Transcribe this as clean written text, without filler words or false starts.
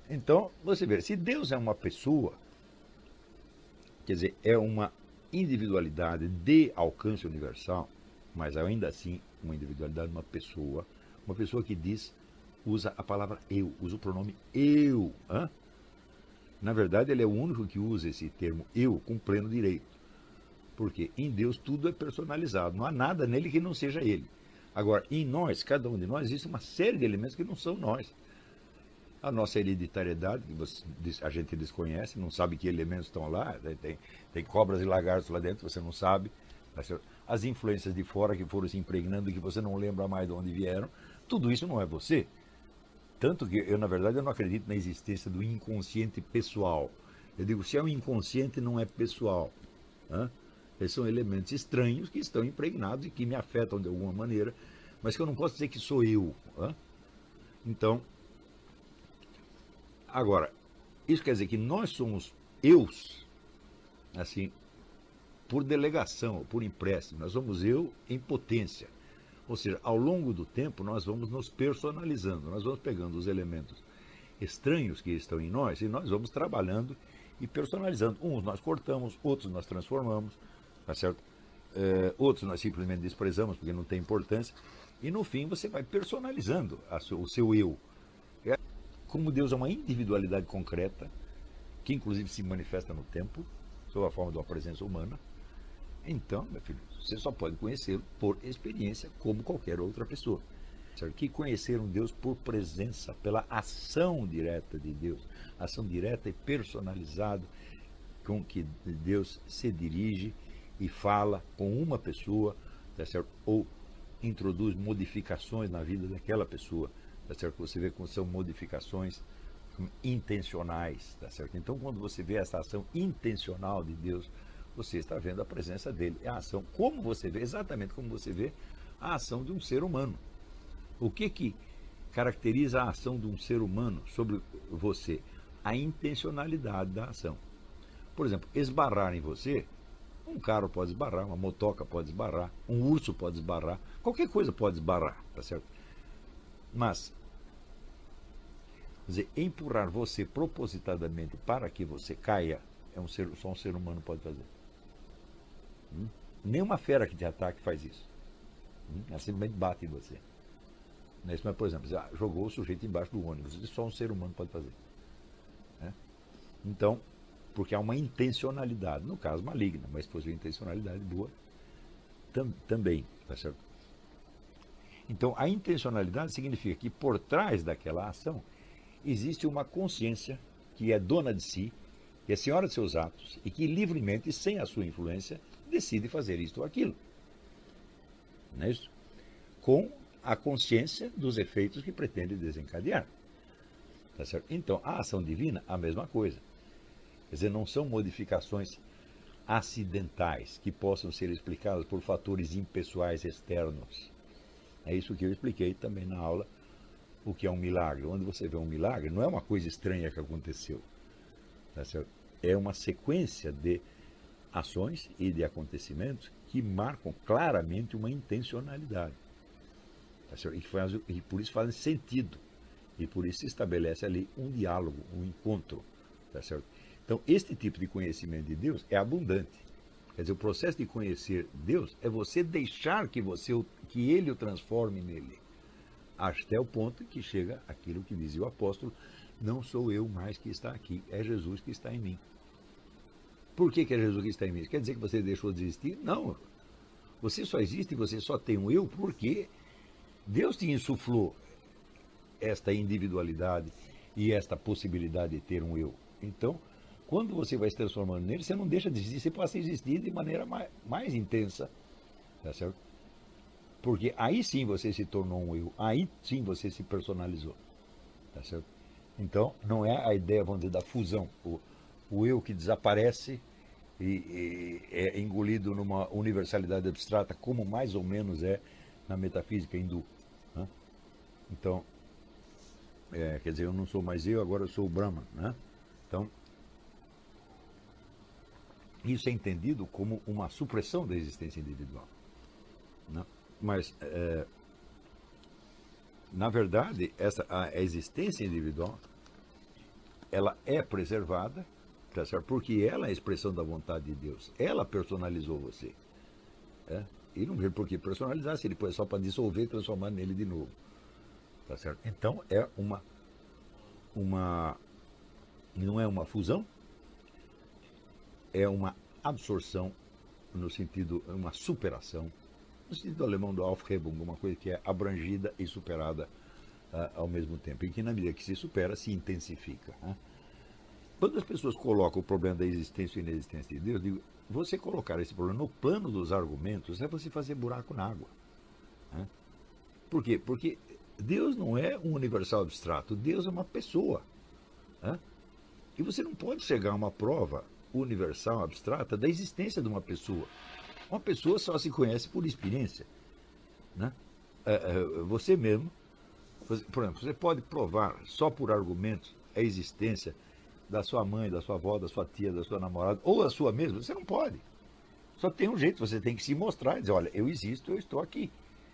Então, você vê, se Deus é uma pessoa, quer dizer, é uma individualidade de alcance universal, mas ainda assim uma individualidade de uma pessoa que diz, usa a palavra eu, usa o pronome eu. Hã? Na verdade, ele é o único que usa esse termo eu com pleno direito. Porque em Deus tudo é personalizado, não há nada nele que não seja ele. Agora, em nós, cada um de nós, existe uma série de elementos que não são nós. A nossa hereditariedade, que a gente desconhece, não sabe que elementos estão lá, tem cobras e lagartos lá dentro, você não sabe. As influências de fora que foram se impregnando, que você não lembra mais de onde vieram, tudo isso não é você. Tanto que eu, na verdade, eu não acredito na existência do inconsciente pessoal. Eu digo, se é um inconsciente, não é pessoal. Né? Esses são elementos estranhos que estão impregnados e que me afetam de alguma maneira, mas que eu não posso dizer que sou eu. Né? Então, agora, isso quer dizer que nós somos eus, assim, por delegação, por empréstimo. Nós somos eu em potência. Ou seja, ao longo do tempo nós vamos nos personalizando, nós vamos pegando os elementos estranhos que estão em nós e nós vamos trabalhando e personalizando. Uns nós cortamos, outros nós transformamos, tá certo? Outros nós simplesmente desprezamos porque não tem importância. E no fim você vai personalizando o seu eu. Como Deus é uma individualidade concreta, que inclusive se manifesta no tempo, sob a forma de uma presença humana, então, meu filho, você só pode conhecê-lo por experiência, como qualquer outra pessoa. Certo? Que conhecer um Deus por presença, pela ação direta de Deus, ação direta e personalizada com que Deus se dirige e fala com uma pessoa, tá certo? Ou introduz modificações na vida daquela pessoa, tá certo? Você vê como são modificações intencionais, tá certo? Então, quando você vê essa ação intencional de Deus, você está vendo a presença dele. É a ação, como você vê, exatamente como você vê a ação de um ser humano. O que caracteriza a ação de um ser humano sobre você? A intencionalidade da ação. Por exemplo, esbarrar em você, um carro pode esbarrar, uma motoca pode esbarrar, um urso pode esbarrar, qualquer coisa pode esbarrar, tá certo? Mas, quer dizer, empurrar você propositadamente para que você caia, só um ser humano pode fazer. Nenhuma fera que te ataque faz isso. Ela simplesmente bate em você. Mas, por exemplo, você jogou o sujeito embaixo do ônibus. Isso só um ser humano pode fazer. Né? Então, porque há uma intencionalidade, no caso maligna, mas possui intencionalidade boa também. Tá certo? Então, a intencionalidade significa que por trás daquela ação existe uma consciência que é dona de si, que é senhora de seus atos e que livremente, sem a sua influência, decide fazer isto ou aquilo. Não é isso? Com a consciência dos efeitos que pretende desencadear. Tá certo? Então, a ação divina, a mesma coisa. Quer dizer, não são modificações acidentais que possam ser explicadas por fatores impessoais externos. É isso que eu expliquei também na aula, o que é um milagre. Onde você vê um milagre, não é uma coisa estranha que aconteceu. Tá certo? É uma sequência de ações e de acontecimentos que marcam claramente uma intencionalidade. Tá certo? E por isso fazem sentido. E por isso se estabelece ali um diálogo, um encontro. Tá certo? Então, este tipo de conhecimento de Deus é abundante. Quer dizer, o processo de conhecer Deus é você deixar que Ele o transforme nele. Até o ponto que chega aquilo que dizia o apóstolo: não sou eu mais que está aqui, é Jesus que está em mim. Por que é Jesus que está em mim? Quer dizer que você deixou de existir? Não. Você só existe e você só tem um eu porque Deus te insuflou esta individualidade e esta possibilidade de ter um eu. Então, quando você vai se transformando nele, você não deixa de existir, você passa a existir de maneira mais intensa. Tá certo? Porque aí sim você se tornou um eu, aí sim você se personalizou. Tá certo? Então, não é a ideia, vamos dizer, da fusão. O eu que desaparece e é engolido numa universalidade abstrata, como mais ou menos é na metafísica hindu. Né? Então, quer dizer, eu não sou mais eu, agora eu sou o Brahman. Né? Então, isso é entendido como uma supressão da existência individual. Né? Mas, na verdade, a existência individual ela é preservada, tá certo? Porque ela é a expressão da vontade de Deus. Ela personalizou você. E não vejo por que personalizar, se ele põe só para dissolver e transformar nele de novo. Tá certo? Então é não é uma fusão, é uma absorção, no sentido, uma superação, no sentido alemão do Aufhebung, uma coisa que é abrangida e superada ao mesmo tempo, e que na medida que se supera, se intensifica. Quando as pessoas colocam o problema da existência e inexistência de Deus, digo, você colocar esse problema no plano dos argumentos é você fazer buraco na água. Por quê? Porque Deus não é um universal abstrato, Deus é uma pessoa. E você não pode chegar a uma prova universal abstrata da existência de uma pessoa. Uma pessoa só se conhece por experiência. Você mesmo, por exemplo, você pode provar só por argumentos a existência da sua mãe, da sua avó, da sua tia, da sua namorada, ou a sua mesma. Você não pode. Só tem um jeito, você tem que se mostrar e dizer, olha, eu existo, eu estou aqui.